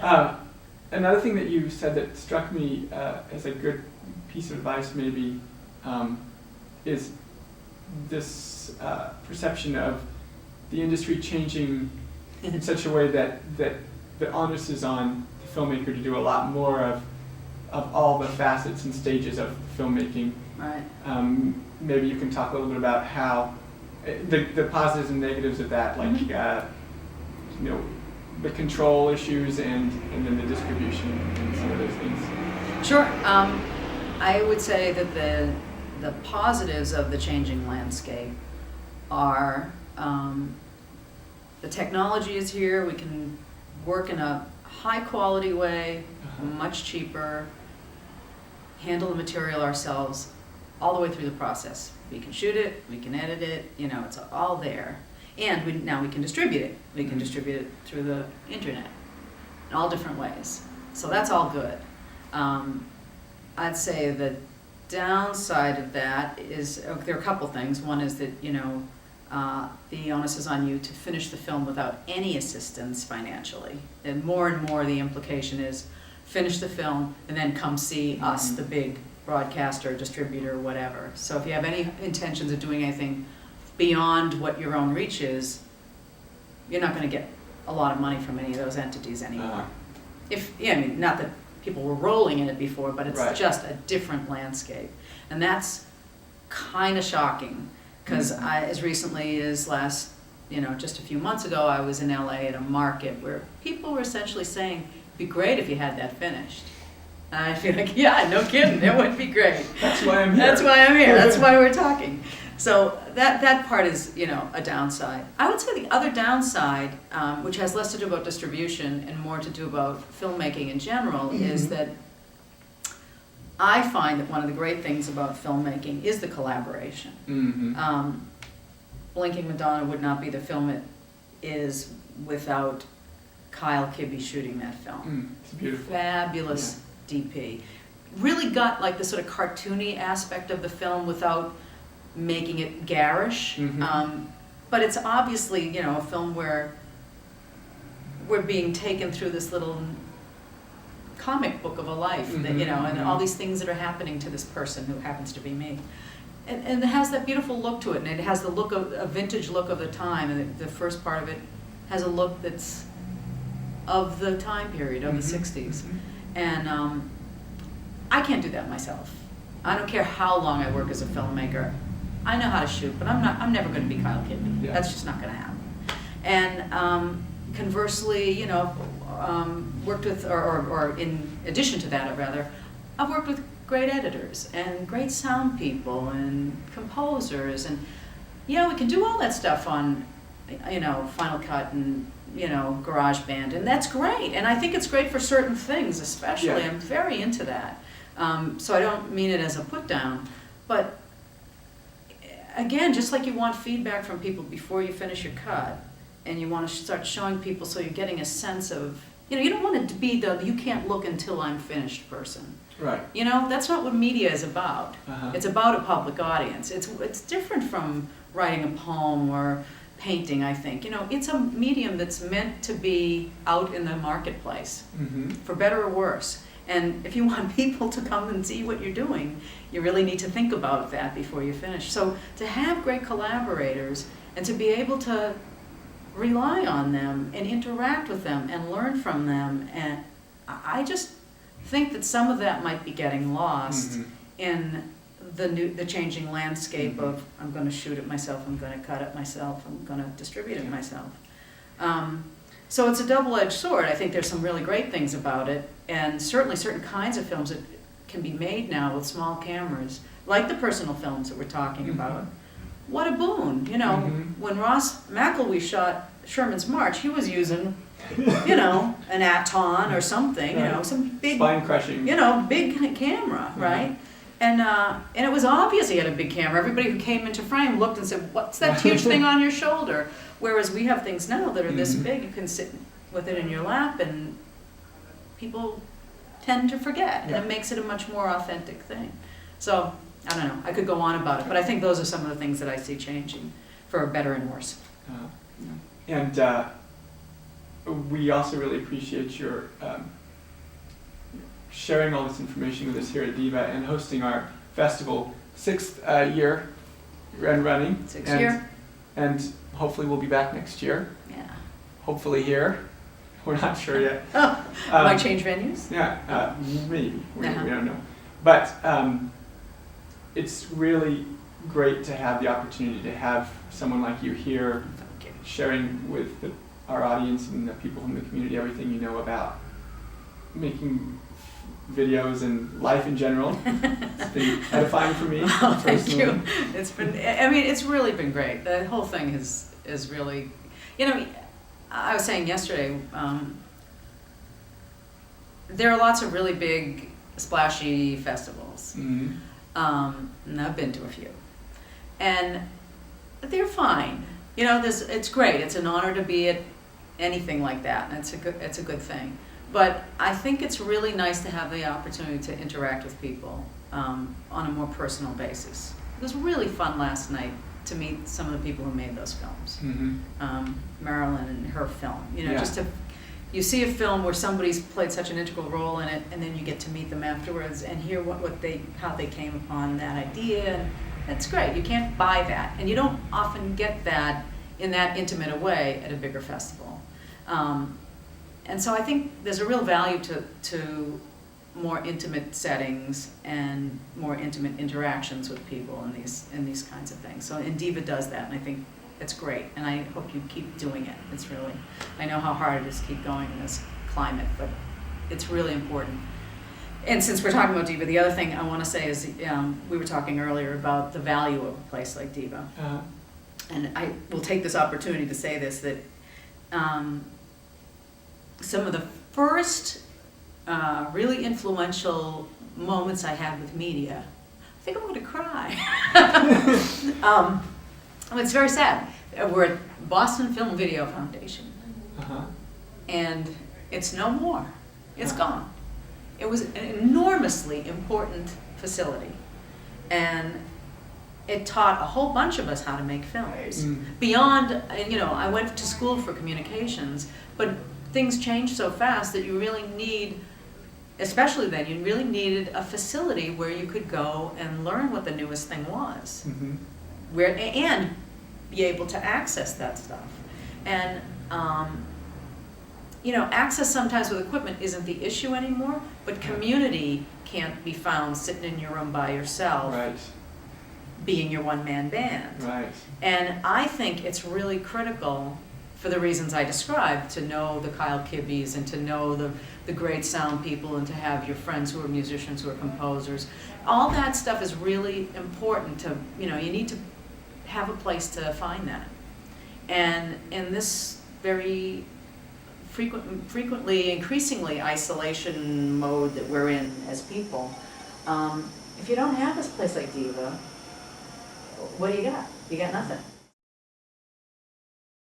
Another thing that you said that struck me as a good piece of advice maybe is this perception of the industry changing in such a way that the onus is on the filmmaker to do a lot more of all the facets and stages of filmmaking. Right. Maybe you can talk a little bit about how the positives and negatives of that, like the control issues and then the distribution and some of those things. Sure. I would say that the positives of the changing landscape are the technology is here. We can work in a high quality way, much cheaper, handle the material ourselves all the way through the process. We can shoot it, we can edit it, it's all there. And now we can distribute it. We can distribute it through the internet in all different ways. So that's all good. I'd say the downside of that is, there are a couple things. One is that, the onus is on you to finish the film without any assistance financially. And more the implication is finish the film and then come see us, the big broadcaster, distributor, whatever. So if you have any intentions of doing anything beyond what your own reach is, you're not going to get a lot of money from any of those entities anymore. Not that people were rolling in it before, but it's just a different landscape. And that's kind of shocking, because as recently as just a few months ago, I was in LA at a market where people were essentially saying, it'd be great if you had that finished. And I feel like, yeah, no kidding, it would be great. That's why I'm here. That's why I'm here, that's why we're talking. So that part is, a downside. I would say the other downside, which has less to do about distribution and more to do about filmmaking in general, is that I find that one of the great things about filmmaking is the collaboration. Blinking Madonna would not be the film it is without Kyle Kibbe shooting that film. It's beautiful. Fabulous DP. Really got like the sort of cartoony aspect of the film without making it garish, but it's obviously a film where we're being taken through this little comic book of a life, that, and all these things that are happening to this person who happens to be me, and it has that beautiful look to it, and it has the look of a vintage look of the time, and the first part of it has a look that's of the time period of the 60s, and I can't do that myself. I don't care how long I work as a filmmaker. I know how to shoot, but I'm never going to be Kyle Kibbe. Yeah. That's just not going to happen. And conversely, worked with, or in addition to that, I've worked with great editors and great sound people and composers, and we can do all that stuff on, Final Cut and GarageBand, and that's great. And I think it's great for certain things, especially. Yeah. I'm very into that. So I don't mean it as a put down, but again, just like you want feedback from people before you finish your cut, and you want to start showing people so you're getting a sense of, you don't want it to be the you can't look until I'm finished person. Right. That's not what media is about. It's about a public audience. It's different from writing a poem or painting, I think. It's a medium that's meant to be out in the marketplace, for better or worse. And if you want people to come and see what you're doing, you really need to think about that before you finish. So to have great collaborators and to be able to rely on them and interact with them and learn from them, and I just think that some of that might be getting lost in the changing landscape of I'm going to shoot it myself, I'm going to cut it myself, I'm going to distribute it myself. So it's a double-edged sword. I think there's some really great things about it, and certainly certain kinds of films that can be made now with small cameras, like the personal films that we're talking about. What a boon. When Ross McElwee shot Sherman's March, he was using, an Aton or something, some big, spine-crushing, big camera, right? And it was obvious he had a big camera. Everybody who came into frame looked and said, what's that huge thing on your shoulder? Whereas we have things now that are this big, you can sit with it in your lap, and people tend to forget, and it makes it a much more authentic thing. So, I don't know, I could go on about it, but I think those are some of the things that I see changing, for better and worse. And we also really appreciate your sharing all this information with us here at DIVA and hosting our festival, 6th year and running. Sixth year. And hopefully we'll be back next year. Yeah. Hopefully here. We're not sure yet. Might change venues? Yeah, maybe. We Uh-huh. don't know. But it's really great to have the opportunity to have someone like you here Thank you. sharing with our audience and the people from the community everything you know about making videos and life in general. It's been edifying for me. Oh, thank personally. you. It's been, I mean, it's really been great. The whole thing is really, you know, I was saying yesterday, there are lots of really big, splashy festivals. Mhm. And I've been to a few. And they're fine. You know, it's great. It's an honor to be at anything like that, and it's a good thing. But I think it's really nice to have the opportunity to interact with people on a more personal basis. It was really fun last night to meet some of the people who made those films. Mhm. Marilyn and her film. You know, Yeah. just to you see a film where somebody's played such an integral role in it, and then you get to meet them afterwards and hear how they came upon that idea, and that's great. You can't buy that, and you don't often get that in that intimate a way at a bigger festival. And so I think there's a real value to more intimate settings and more intimate interactions with people in these kinds of things. So and DIVA does that, and I think it's great, and I hope you keep doing it. It's really, I know how hard it is to keep going in this climate, but it's really important. And since we're talking about DIVA, the other thing I want to say is we were talking earlier about the value of a place like DIVA. And I will take this opportunity to say this, that some of the first really influential moments I had with media, I think I'm going to cry. It's very sad. We're at Boston Film Video Foundation, Uh-huh. and it's no more. It's gone. It was an enormously important facility, and it taught a whole bunch of us how to make films. Mm. Beyond, you know, I went to school for communications, but things change so fast that you really need, especially then, you really needed a facility where you could go and learn what the newest thing was, Mhm. and be able to access that stuff. And you know, access sometimes with equipment isn't the issue anymore, but community can't be found sitting in your room by yourself, Right. being your one-man band. Right. And I think it's really critical, for the reasons I described, to know the Kyle Kibbeys and to know the great sound people and to have your friends who are musicians, who are composers. All that stuff is really important to, you know, you need to have a place to find that. And in this very frequently, increasingly isolation mode that we're in as people, if you don't have this place like DIVA, what do you got? You got nothing.